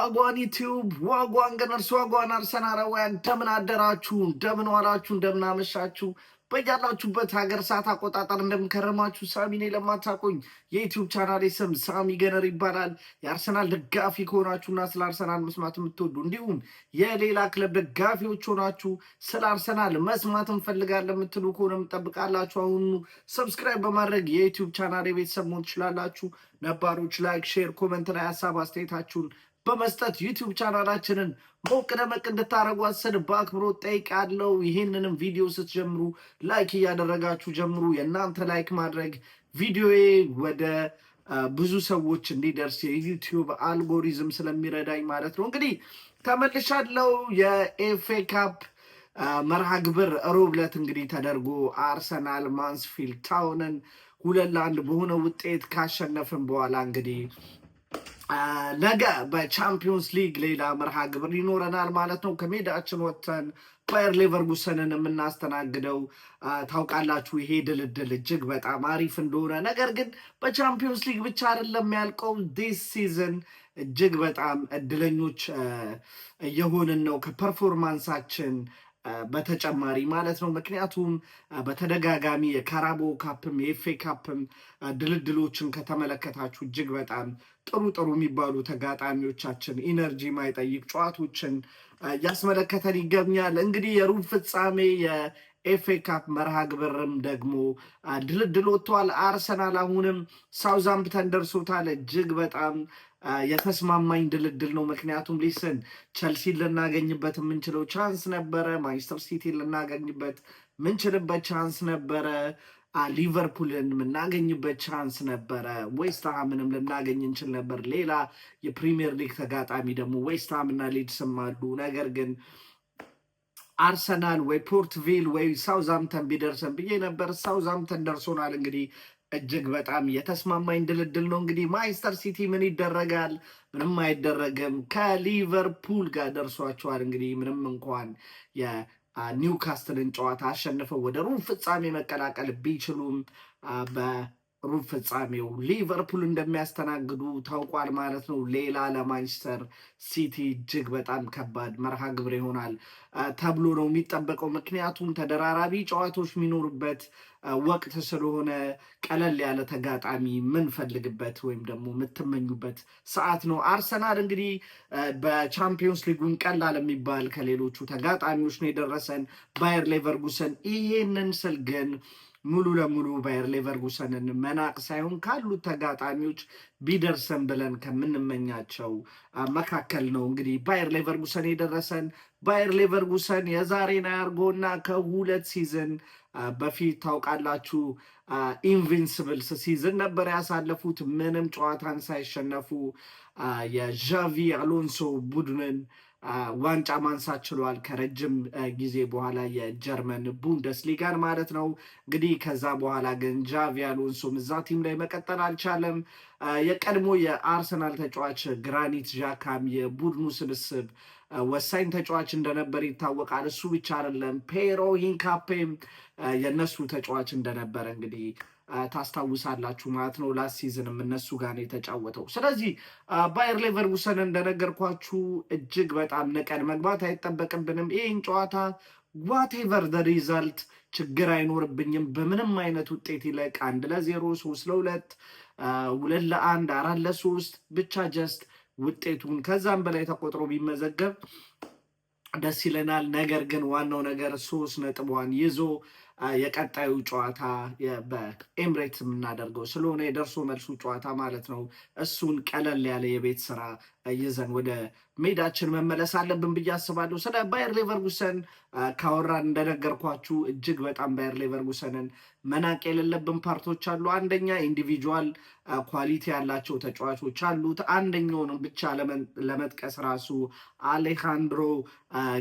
ዋጓን ዩቲዩብ ዋጓን ገነርስ ዋጓን አርሰናላውያን እንደምን አደራችሁ፣ እንደምን ዋላችሁ፣ እንደምን አመሻችሁ። በያላችሁበት ሀገር ሰዓት አቆጣጠር እንደምከረማችሁ። ሳሚ ነኝ። ለማታውቁኝ የዩቲዩብ ቻናሌ ስም ሳሚ ገነር ይባላል። የአርሰናል ደጋፊ ከሆናችሁና ስለ አርሰናል መስማት የምትወዱ እንዲሁም የሌላ ክለብ ደጋፊዎች ሆናችሁ ስለ አርሰናል መስማት እንፈልጋለን የምትሉ ከሆነ የምጠብቃላችሁ አሁኑ ሰብስክራይብ በማድረግ የዩቲዩብ ቻናሌ ቤተሰብ መሆን ትችላላችሁ። ነባሮች ላይክ፣ ሼር፣ ኮመንት ላይ ሀሳብ አስተያየታችሁን በመስጠት ዩቲዩብ ቻናላችንን ሞቅ ደመቅ እንድታደርጉ ስል በአክብሮት ጠይቃለሁ። ይህንንም ቪዲዮ ስትጀምሩ ላይክ እያደረጋችሁ ጀምሩ። የእናንተ ላይክ ማድረግ ቪዲዮዬ ወደ ብዙ ሰዎች እንዲደርስ የዩቲዩብ አልጎሪዝም ስለሚረዳኝ ማለት ነው። እንግዲህ ተመልሻለሁ። የኤፍኤ ካፕ መርሃ ግብር ሮብ ዕለት እንግዲህ ተደርጎ አርሰናል ማንስፊልድ ታውንን 2-1 በሆነ ውጤት ካሸነፍን በኋላ እንግዲህ ነገ በቻምፒዮንስ ሊግ ሌላ መርሃ ግብር ይኖረናል ማለት ነው። ከሜዳችን ወጥተን ባየር ሌቨርኩሰንን የምናስተናግደው ታውቃላችሁ። ይሄ ድልድል እጅግ በጣም አሪፍ እንደሆነ፣ ነገር ግን በቻምፒዮንስ ሊግ ብቻ አይደለም ያልቀው። ዲስ ሲዝን እጅግ በጣም እድለኞች እየሆንን ነው ከፐርፎርማንሳችን በተጨማሪ ማለት ነው። ምክንያቱም በተደጋጋሚ የካራቦ ካፕም የኤፍኤ ካፕም ድልድሎችን ከተመለከታችሁ እጅግ በጣም ጥሩ የሚባሉ ተጋጣሚዎቻችን ኢነርጂ ማይጠይቅ ጨዋታዎችን ያስመለከተን ይገኛል። እንግዲህ የሩብ ፍጻሜ የኤፍኤ ካፕ መርሃ ግብርም ደግሞ ድልድል ወጥቷል። አርሰናል አሁንም ሳውዛምፕተን ደርሶታል። እጅግ በጣም የተስማማኝ ድልድል ነው። ምክንያቱም ሊስን ቸልሲን ልናገኝበት የምንችለው ቻንስ ነበረ። ማንቸስተር ሲቲን ልናገኝበት ምንችልበት ቻንስ ነበረ። ሊቨርፑልን የምናገኝበት ቻንስ ነበረ። ዌስትሃምንም ልናገኝ እንችል ነበር። ሌላ የፕሪሚየር ሊግ ተጋጣሚ ደግሞ ዌስትሃም እና ሊድስም አሉ። ነገር ግን አርሰናል ወይ ፖርትቪል ወይ ሳውዛምተን ቢደርሰን ብዬ ነበር። ሳውዛምተን ደርሶናል። እንግዲህ እጅግ በጣም የተስማማኝ ድልድል ነው። እንግዲህ ማንቸስተር ሲቲ ምን ይደረጋል? ምንም አይደረግም። ከሊቨርፑል ጋር ደርሷቸዋል። እንግዲህ ምንም እንኳን የኒውካስትልን ጨዋታ አሸንፈው ወደ ሩብ ፍጻሜ መቀላቀል ቢችሉም በሩብ ፍጻሜው ሊቨርፑል እንደሚያስተናግዱ ታውቋል ማለት ነው። ሌላ ለማንቸስተር ሲቲ እጅግ በጣም ከባድ መርሃ ግብር ይሆናል ተብሎ ነው የሚጠበቀው። ምክንያቱም ተደራራቢ ጨዋታዎች የሚኖሩበት ወቅት ስለሆነ ቀለል ያለ ተጋጣሚ የምንፈልግበት ወይም ደግሞ የምትመኙበት ሰዓት ነው። አርሰናል እንግዲህ በቻምፒዮንስ ሊጉን ቀላል የሚባል ከሌሎቹ ተጋጣሚዎች ነው የደረሰን ባየር ሌቨርኩሰን። ይሄንን ስል ግን ሙሉ ለሙሉ ባየር ሌቨርኩሰንን መናቅ ሳይሆን ካሉት ተጋጣሚዎች ቢደርሰን ብለን ከምንመኛቸው መካከል ነው እንግዲህ ባየር ሌቨርኩሰን የደረሰን። ባየር ሌቨርኩሰን የዛሬን አያርጎና ከ2 ሲዝን በፊት ታውቃላችሁ ኢንቪንስብልስ ሲዝን ነበር ያሳለፉት። ምንም ጨዋታን ሳይሸነፉ የዣቪ አሎንሶ ቡድንን ዋንጫ ማንሳት ችሏል። ከረጅም ጊዜ በኋላ የጀርመን ቡንደስሊጋን ማለት ነው። እንግዲህ ከዛ በኋላ ግን ዣቪ አሎንሶም እዛ ቲም ላይ መቀጠል አልቻለም። የቀድሞ የአርሰናል ተጫዋች ግራኒት ዣካም የቡድኑ ስብስብ ወሳኝ ተጫዋች እንደነበር ይታወቃል። እሱ ብቻ አይደለም፣ ፔሮ ሂንካፔም የነሱ ተጫዋች እንደነበረ እንግዲህ ታስታውሳላችሁ ማለት ነው። ላስት ሲዝንም እነሱ ጋር ነው የተጫወተው። ስለዚህ ባየር ሌቨርኩሰን እንደነገርኳችሁ እጅግ በጣም ንቀን መግባት አይጠበቅብንም። ይህን ጨዋታ ዋቴቨር ደ ሪዛልት ችግር አይኖርብኝም። በምንም አይነት ውጤት ይለቅ 1-0፣ 3-2፣ 2-1፣ 4-3 ብቻ ጀስት ውጤቱን ከዛም በላይ ተቆጥሮ ቢመዘገብ ደስ ይለናል። ነገር ግን ዋናው ነገር 3 ነጥቧን ይዞ የቀጣዩ ጨዋታ በኤምሬትስ የምናደርገው ስለሆነ የደርሶ መልሱ ጨዋታ ማለት ነው። እሱን ቀለል ያለ የቤት ስራ ይዘን ወደ ሜዳችን መመለስ አለብን ብዬ አስባለሁ። ስለ ባየር ሌቨርኩሰን ካወራን እንደነገርኳችሁ እጅግ በጣም ባየር ሌቨርኩሰንን መናቅ የሌለብን ፓርቶች አሉ። አንደኛ ኢንዲቪጁዋል ኳሊቲ ያላቸው ተጫዋቾች አሉት። አንደኛውንም ብቻ ለመጥቀስ ራሱ አሌሃንድሮ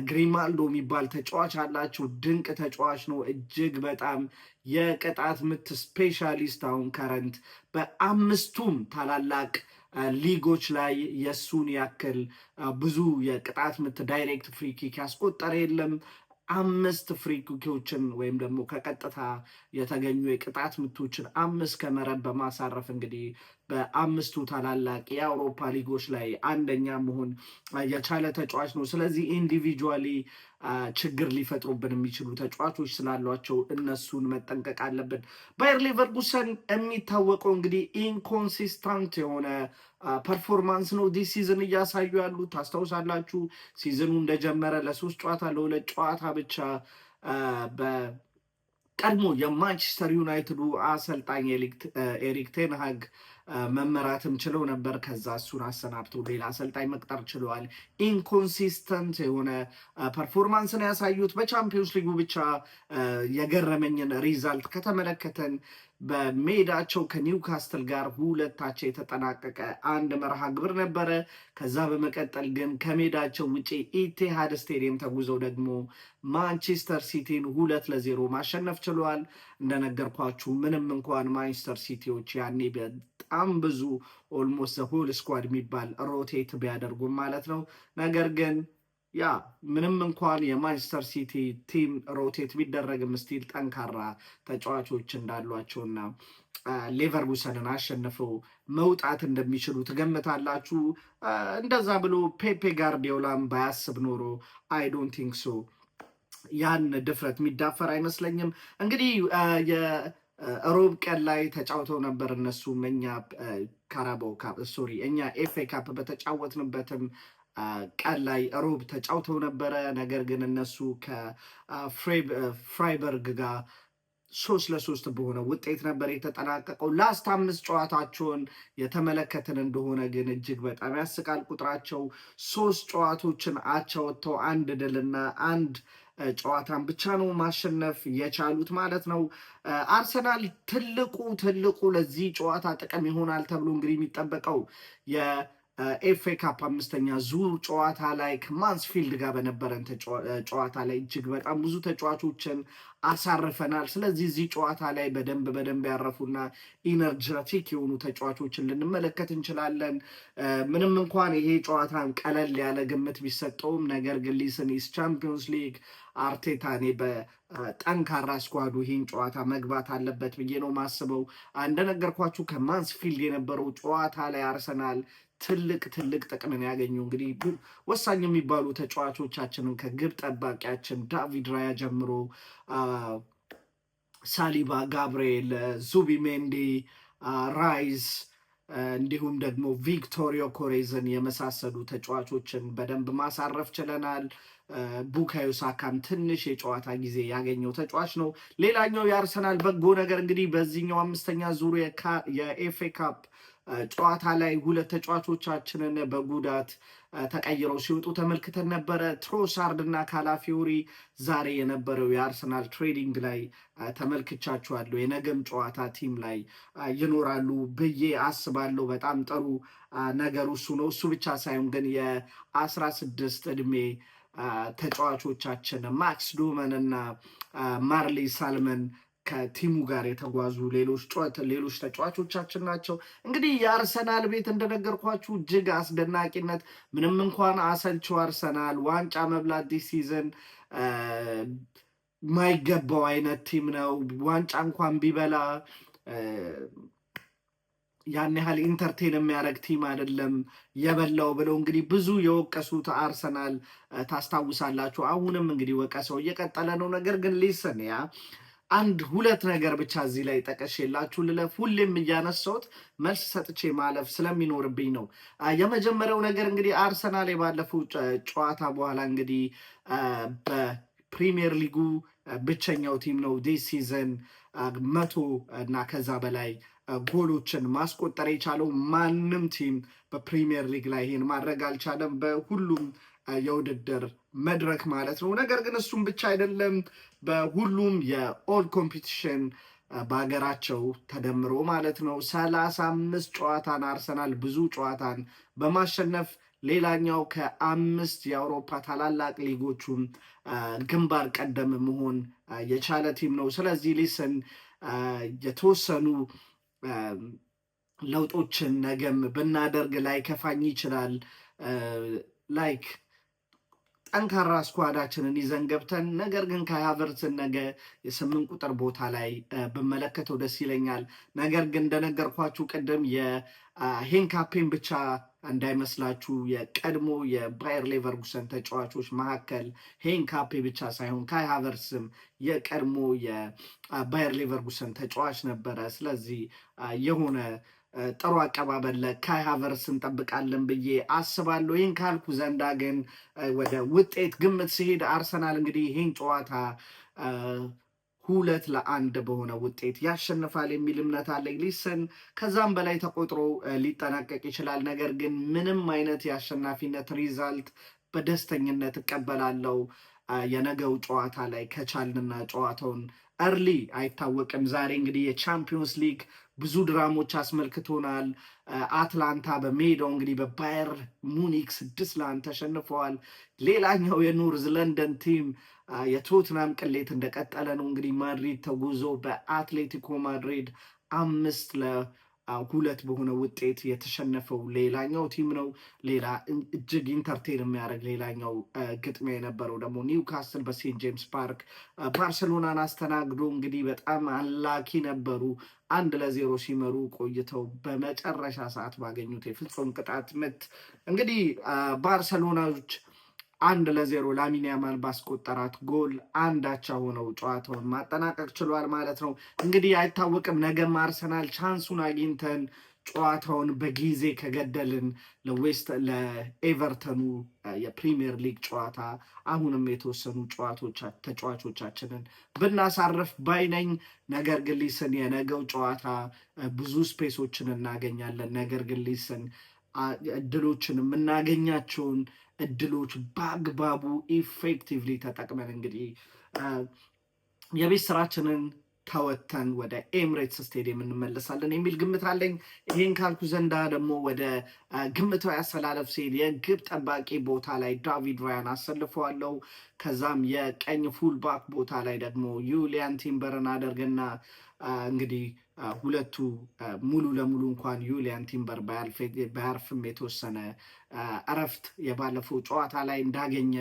ግሪማልዶ የሚባል ተጫዋች አላቸው። ድንቅ ተጫዋች ነው። እጅግ በጣም የቅጣት ምት ስፔሻሊስት፣ አሁን ከረንት በ5ቱም ታላላቅ ሊጎች ላይ የሱን ያክል ብዙ የቅጣት ምት ዳይሬክት ፍሪኪክ ያስቆጠረ የለም። 5 ፍሪ ኪኮችን ወይም ደግሞ ከቀጥታ የተገኙ የቅጣት ምቶችን 5 ከመረብ በማሳረፍ እንግዲህ በ5ቱ ታላላቅ የአውሮፓ ሊጎች ላይ አንደኛ መሆን የቻለ ተጫዋች ነው። ስለዚህ ኢንዲቪጁዋሊ ችግር ሊፈጥሩብን የሚችሉ ተጫዋቾች ስላሏቸው እነሱን መጠንቀቅ አለብን። ባየር ሌቨርኩሰን የሚታወቀው እንግዲህ ኢንኮንሲስታንት የሆነ ፐርፎርማንስ ነው ዲስ ሲዝን እያሳዩ ያሉት። ታስታውሳላችሁ ሲዝኑ እንደጀመረ ለ3 ጨዋታ ለ2 ጨዋታ ብቻ በቀድሞ የማንቸስተር ዩናይትዱ አሰልጣኝ ኤሪክ ቴንሃግ መመራትም ችለው ነበር። ከዛ እሱን አሰናብተው ሌላ አሰልጣኝ መቅጠር ችለዋል። ኢንኮንሲስተንት የሆነ ፐርፎርማንስን ያሳዩት። በቻምፒዮንስ ሊጉ ብቻ የገረመኝን ሪዛልት ከተመለከተን በሜዳቸው ከኒውካስትል ጋር 2-2 የተጠናቀቀ አንድ መርሃ ግብር ነበረ። ከዛ በመቀጠል ግን ከሜዳቸው ውጪ ኢቲሃድ ስቴዲየም ተጉዘው ደግሞ ማንቸስተር ሲቲን 2-0 ማሸነፍ ችለዋል። እንደነገርኳችሁ ምንም እንኳን ማንቸስተር ሲቲዎች ያኔ በጣም ብዙ ኦልሞስት ሆል ስኳድ የሚባል ሮቴት ቢያደርጉም ማለት ነው። ነገር ግን ያ ምንም እንኳን የማንቸስተር ሲቲ ቲም ሮቴት ቢደረግም ስቲል ጠንካራ ተጫዋቾች እንዳሏቸውና ሌቨርኩሰንን አሸንፈው መውጣት እንደሚችሉ ትገምታላችሁ? እንደዛ ብሎ ፔፔ ጋርዲዮላም ባያስብ ኖሮ አይ ዶንት ቲንክ ሶ ያን ድፍረት የሚዳፈር አይመስለኝም። እንግዲህ ሮብ ቀን ላይ ተጫውተው ነበር እነሱም እኛ ካራባው ካፕ እኛ ኤፍኤ ካፕ በተጫወትንበትም ቀን ላይ ሮብ ተጫውተው ነበረ። ነገር ግን እነሱ ከፍራይበርግ ጋር 3-3 በሆነ ውጤት ነበር የተጠናቀቀው። ላስት 5 ጨዋታቸውን የተመለከትን እንደሆነ ግን እጅግ በጣም ያስቃል። ቁጥራቸው 3 ጨዋታዎችን አቻ ወጥተው 1 ድልና 1 ጨዋታን ብቻ ነው ማሸነፍ የቻሉት ማለት ነው። አርሰናል ትልቁ ለዚህ ጨዋታ ጥቅም ይሆናል ተብሎ እንግዲህ የሚጠበቀው ኤፍኤ ካፕ 5ኛ ዙር ጨዋታ ላይ ከማንስፊልድ ጋር በነበረን ጨዋታ ላይ እጅግ በጣም ብዙ ተጫዋቾችን አሳርፈናል። ስለዚህ እዚህ ጨዋታ ላይ በደንብ ያረፉና ኢነርጀቲክ የሆኑ ተጫዋቾችን ልንመለከት እንችላለን። ምንም እንኳን ይሄ ጨዋታን ቀለል ያለ ግምት ቢሰጠውም ነገር ግን ሊስኒስ ቻምፒዮንስ ሊግ አርቴታ እኔ በጠንካራ ስኳዱ ይህን ጨዋታ መግባት አለበት ብዬ ነው ማስበው። እንደነገርኳችሁ ከማንስፊልድ የነበረው ጨዋታ ላይ አርሰናል ትልቅ ጥቅምን ያገኙ እንግዲህ ወሳኝ የሚባሉ ተጫዋቾቻችንን ከግብ ጠባቂያችን ዳቪድ ራያ ጀምሮ ሳሊባ፣ ጋብርኤል፣ ዙቢሜንዲ፣ ራይስ እንዲሁም ደግሞ ቪክቶሪዮ ኮሬዝን የመሳሰሉ ተጫዋቾችን በደንብ ማሳረፍ ችለናል። ቡካዮ ሳካም ትንሽ የጨዋታ ጊዜ ያገኘው ተጫዋች ነው። ሌላኛው የአርሰናል በጎ ነገር እንግዲህ በዚህኛው 5ኛ ዙር የኤፍኤ ካፕ ጨዋታ ላይ 2 ተጫዋቾቻችንን በጉዳት ተቀይረው ሲወጡ ተመልክተን ነበረ። ትሮሳርድ እና ካላፊዮሪ ዛሬ የነበረው የአርሰናል ትሬዲንግ ላይ ተመልክቻችኋለሁ። የነገም ጨዋታ ቲም ላይ ይኖራሉ ብዬ አስባለሁ። በጣም ጥሩ ነገሩ እሱ ነው። እሱ ብቻ ሳይሆን ግን የ16 ዕድሜ ተጫዋቾቻችን ማክስ ዶመን እና ማርሊ ሳልመን ከቲሙ ጋር የተጓዙ ሌሎች ተጫዋቾቻችን ናቸው። እንግዲህ የአርሰናል ቤት እንደነገርኳችሁ እጅግ አስደናቂነት ምንም እንኳን አሰልችው አርሰናል ዋንጫ መብላት ዲስ ሲዝን ማይገባው አይነት ቲም ነው። ዋንጫ እንኳን ቢበላ ያን ያህል ኢንተርቴን የሚያደርግ ቲም አይደለም የበላው ብለው እንግዲህ ብዙ የወቀሱት አርሰናል ታስታውሳላችሁ። አሁንም እንግዲህ ወቀሰው እየቀጠለ ነው። ነገር ግን ሊስን 1-2 ነገር ብቻ እዚህ ላይ ጠቀሼላችሁ ልለፍ። ሁሌም እያነሳሁት መልስ ሰጥቼ ማለፍ ስለሚኖርብኝ ነው። የመጀመሪያው ነገር እንግዲህ አርሰናል የባለፈው ጨዋታ በኋላ እንግዲህ በፕሪሚየር ሊጉ ብቸኛው ቲም ነው ዲስ ሲዝን 100 እና ከዛ በላይ ጎሎችን ማስቆጠር የቻለው። ማንም ቲም በፕሪሚየር ሊግ ላይ ይሄን ማድረግ አልቻለም፣ በሁሉም የውድድር መድረክ ማለት ነው። ነገር ግን እሱም ብቻ አይደለም፣ በሁሉም የኦል ኮምፒቲሽን በሀገራቸው ተደምሮ ማለት ነው 35 ጨዋታን አርሰናል ብዙ ጨዋታን በማሸነፍ ሌላኛው ከ5 የአውሮፓ ታላላቅ ሊጎቹም ግንባር ቀደም መሆን የቻለ ቲም ነው። ስለዚህ ሊስን የተወሰኑ ለውጦችን ነገም ብናደርግ ላይ ከፋኝ ይችላል። ላይክ ጠንካራ ስኳዳችንን ይዘን ገብተን ነገር ግን ካይ ሃቨርትዝን ነገ የ8 ቁጥር ቦታ ላይ ብመለከተው ደስ ይለኛል። ነገር ግን እንደነገርኳችሁ ቅድም የሄንካፔን ብቻ እንዳይመስላችሁ የቀድሞ የባየር ሌቨርኩሰን ተጫዋቾች መካከል ሄንካፔ ብቻ ሳይሆን ካይ ሃቨርትዝም የቀድሞ የባየር ሌቨርኩሰን ተጫዋች ነበረ። ስለዚህ የሆነ ጥሩ አቀባበል ለካይ ሃቨርትዝ እንጠብቃለን ብዬ አስባለሁ። ይህን ካልኩ ዘንዳ ግን ወደ ውጤት ግምት ሲሄድ አርሰናል እንግዲህ ይህን ጨዋታ 2-1 በሆነ ውጤት ያሸንፋል የሚል እምነት አለኝ። ሊሰን ከዛም በላይ ተቆጥሮ ሊጠናቀቅ ይችላል። ነገር ግን ምንም አይነት የአሸናፊነት ሪዛልት በደስተኝነት እቀበላለሁ። የነገው ጨዋታ ላይ ከቻልንና ጨዋታውን እርሊ አይታወቅም። ዛሬ እንግዲህ የቻምፒዮንስ ሊግ ብዙ ድራሞች አስመልክቶናል። አትላንታ በሜዳው እንግዲህ በባየር ሙኒክ 6-1 ተሸንፈዋል። ሌላኛው የኖርዝ ለንደን ቲም የቶትናም ቅሌት እንደቀጠለ ነው። እንግዲህ ማድሪድ ተጉዞ በአትሌቲኮ ማድሪድ 5-2 በሆነ ውጤት የተሸነፈው ሌላኛው ቲም ነው። ሌላ እጅግ ኢንተርቴን የሚያደርግ ሌላኛው ግጥሚያ የነበረው ደግሞ ኒውካስል በሴንት ጄምስ ፓርክ ባርሰሎናን አስተናግዶ እንግዲህ በጣም አላኪ ነበሩ። 1-0 ሲመሩ ቆይተው በመጨረሻ ሰዓት ባገኙት የፍጹም ቅጣት ምት እንግዲህ ባርሰሎናዎች 1-0 ላሚን ያማል ባስቆጠራት ጎል አንዳቻ ሆነው ጨዋታውን ማጠናቀቅ ችሏል ማለት ነው። እንግዲህ አይታወቅም፣ ነገም አርሰናል ቻንሱን አግኝተን ጨዋታውን በጊዜ ከገደልን ለኤቨርተኑ የፕሪሚየር ሊግ ጨዋታ አሁንም የተወሰኑ ተጫዋቾቻችንን ብናሳርፍ ባይነኝ። ነገር ግን ሊስን የነገው ጨዋታ ብዙ ስፔሶችን እናገኛለን። ነገር ግን ሊስን እድሎችን የምናገኛቸውን እድሎች በአግባቡ ኢፌክቲቭሊ ተጠቅመን እንግዲህ የቤት ስራችንን ተወተን ወደ ኤምሬትስ ስቴዲየም እንመለሳለን የሚል ግምት አለኝ። ይህን ካልኩ ዘንዳ ደግሞ ወደ ግምታዊ አሰላለፍ ሲሄድ የግብ ጠባቂ ቦታ ላይ ዳቪድ ራያን አሰልፈዋለሁ። ከዛም የቀኝ ፉልባክ ቦታ ላይ ደግሞ ዩሊያን ቲምበርን አደርግና እንግዲህ ሁለቱ ሙሉ ለሙሉ እንኳን ዩሊያን ቲምበር ባያርፍም የተወሰነ እረፍት የባለፈው ጨዋታ ላይ እንዳገኘ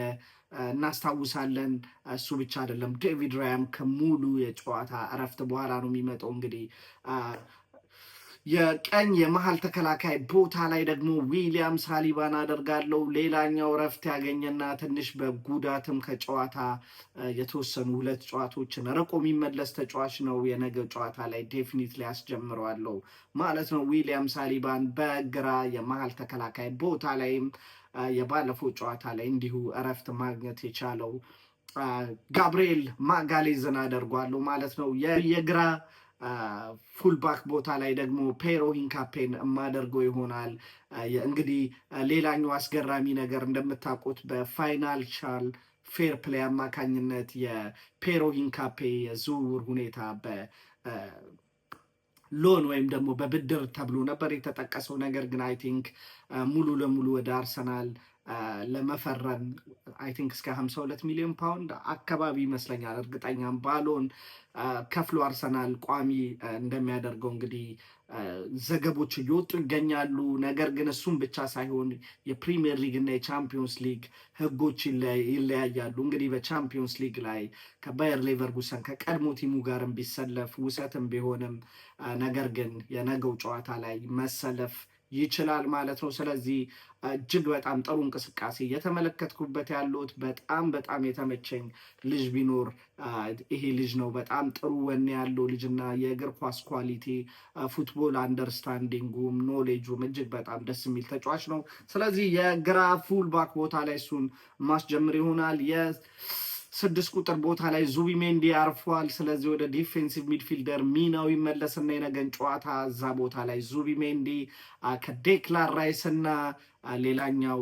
እናስታውሳለን። እሱ ብቻ አይደለም፣ ዴቪድ ራያም ከሙሉ የጨዋታ እረፍት በኋላ ነው የሚመጣው። እንግዲህ የቀኝ የመሀል ተከላካይ ቦታ ላይ ደግሞ ዊሊያም ሳሊባን አደርጋለሁ። ሌላኛው እረፍት ያገኘና ትንሽ በጉዳትም ከጨዋታ የተወሰኑ 2 ጨዋታዎችን ርቆ የሚመለስ ተጫዋች ነው። የነገ ጨዋታ ላይ ዴፊኒትሊ ያስጀምረዋለሁ ማለት ነው ዊሊያም ሳሊባን። በግራ የመሀል ተከላካይ ቦታ ላይም የባለፈው ጨዋታ ላይ እንዲሁ እረፍት ማግኘት የቻለው ጋብርኤል ማጋሌዝን አደርጓለሁ ማለት ነው። የግራ ፉልባክ ቦታ ላይ ደግሞ ፔሮ ሂንካፔን የማደርገው ይሆናል። እንግዲህ ሌላኛው አስገራሚ ነገር እንደምታውቁት በፋይናንሻል ፌር ፕሌይ አማካኝነት የፔሮ ሂንካፔ የዝውውር ሁኔታ ሎን ወይም ደግሞ በብድር ተብሎ ነበር የተጠቀሰው። ነገር ግን አይ ቲንክ ሙሉ ለሙሉ ወደ አርሰናል ለመፈረም አይ ቲንክ እስከ 52 ሚሊዮን ፓውንድ አካባቢ ይመስለኛል፣ እርግጠኛም ባልሆን ከፍሎ አርሰናል ቋሚ እንደሚያደርገው እንግዲህ ዘገቦች እየወጡ ይገኛሉ። ነገር ግን እሱም ብቻ ሳይሆን የፕሪሚየር ሊግ እና የቻምፒዮንስ ሊግ ህጎች ይለያያሉ። እንግዲህ በቻምፒዮንስ ሊግ ላይ ከባየር ሌቨርኩሰን ከቀድሞ ቲሙ ጋርም ቢሰለፍ ውሰትም ቢሆንም ነገር ግን የነገው ጨዋታ ላይ መሰለፍ ይችላል ማለት ነው። ስለዚህ እጅግ በጣም ጥሩ እንቅስቃሴ እየተመለከትኩበት ያለሁት በጣም የተመቸኝ ልጅ ቢኖር ይሄ ልጅ ነው። በጣም ጥሩ ወኔ ያለው ልጅና የእግር ኳስ ኳሊቲ፣ ፉትቦል አንደርስታንዲንጉም ኖሌጁም እጅግ በጣም ደስ የሚል ተጫዋች ነው። ስለዚህ የግራ ፉልባክ ቦታ ላይ እሱን ማስጀምር ይሆናል። 6 ቁጥር ቦታ ላይ ዙቢሜንዲ አርፏል። ስለዚህ ወደ ዲፌንሲቭ ሚድፊልደር ሚናው ይመለስና የነገን ጨዋታ እዛ ቦታ ላይ ዙቢሜንዲ ከዴክላን ራይስ እና ሌላኛው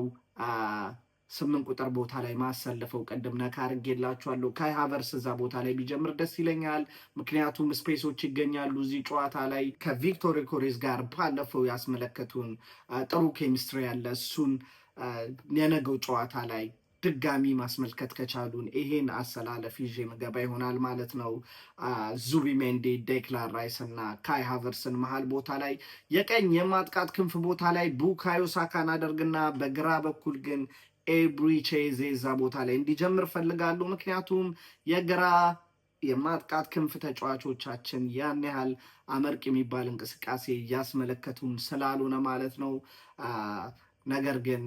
8 ቁጥር ቦታ ላይ ማሰለፈው ቅድም ነካ አድርጌላችኋለሁ ካይ ሃቨርትዝ እዛ ቦታ ላይ ቢጀምር ደስ ይለኛል። ምክንያቱም ስፔሶች ይገኛሉ እዚህ ጨዋታ ላይ ከቪክቶር ዮኬሬስ ጋር ባለፈው ያስመለከቱን ጥሩ ኬሚስትሪ ያለ እሱን የነገው ጨዋታ ላይ ድጋሚ ማስመልከት ከቻሉን ይሄን አሰላለፍ ይዤ መገባ ይሆናል ማለት ነው። ዙቢሜንዲ፣ ዴክላን ራይስ እና ካይ ሃቨርትዝን መሀል ቦታ ላይ የቀኝ የማጥቃት ክንፍ ቦታ ላይ ቡካዮ ሳካን አደርግና በግራ በኩል ግን ኤብሪቼዜ እዛ ቦታ ላይ እንዲጀምር ፈልጋለሁ። ምክንያቱም የግራ የማጥቃት ክንፍ ተጫዋቾቻችን ያን ያህል አመርቅ የሚባል እንቅስቃሴ እያስመለከቱን ስላልሆነ ማለት ነው። ነገር ግን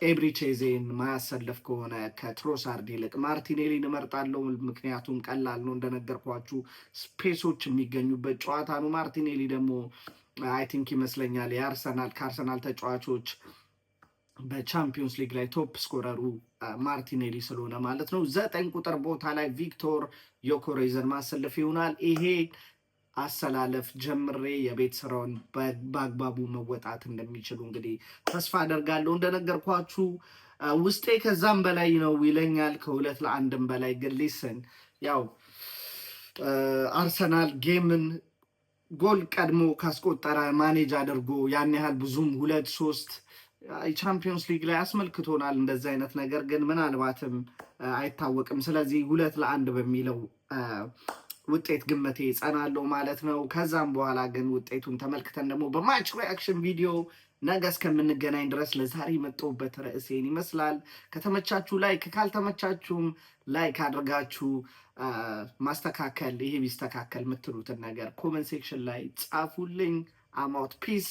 ኤብሪቼዜን ማያሰለፍ ከሆነ ከትሮሳርድ ይልቅ ማርቲኔሊን እመርጣለሁ። ምክንያቱም ቀላል ነው፣ እንደነገርኳችሁ ስፔሶች የሚገኙበት ጨዋታ ነው። ማርቲኔሊ ደግሞ አይ ቲንክ ይመስለኛል ከአርሰናል ተጫዋቾች በቻምፒዮንስ ሊግ ላይ ቶፕ ስኮረሩ ማርቲኔሊ ስለሆነ ማለት ነው። 9 ቁጥር ቦታ ላይ ቪክቶር ዮኬሬዝን ማሰለፍ ይሆናል። ይሄ አሰላለፍ ጀምሬ የቤት ስራውን በአግባቡ መወጣት እንደሚችሉ እንግዲህ ተስፋ አደርጋለሁ። እንደነገርኳችሁ ውስጤ ከዛም በላይ ነው ይለኛል፣ ከ2-1 በላይ ግን ሊስን ያው አርሰናል ጌምን ጎል ቀድሞ ካስቆጠረ ማኔጅ አድርጎ ያን ያህል ብዙም 2-3 ቻምፒዮንስ ሊግ ላይ አስመልክቶናል። እንደዚህ አይነት ነገር ግን ምናልባትም አይታወቅም። ስለዚህ 2-1 በሚለው ውጤት ግመቴ ጸናለሁ ማለት ነው። ከዛም በኋላ ግን ውጤቱን ተመልክተን ደግሞ በማች ሪያክሽን ቪዲዮ ነገ እስከምንገናኝ ድረስ ለዛሬ መጣሁበት ርዕሴን ይመስላል። ከተመቻችሁ ላይክ፣ ካልተመቻችሁም ላይክ አድርጋችሁ ማስተካከል ይሄ ቢስተካከል የምትሉትን ነገር ኮመንት ሴክሽን ላይ ጻፉልኝ። አማውት ፒስ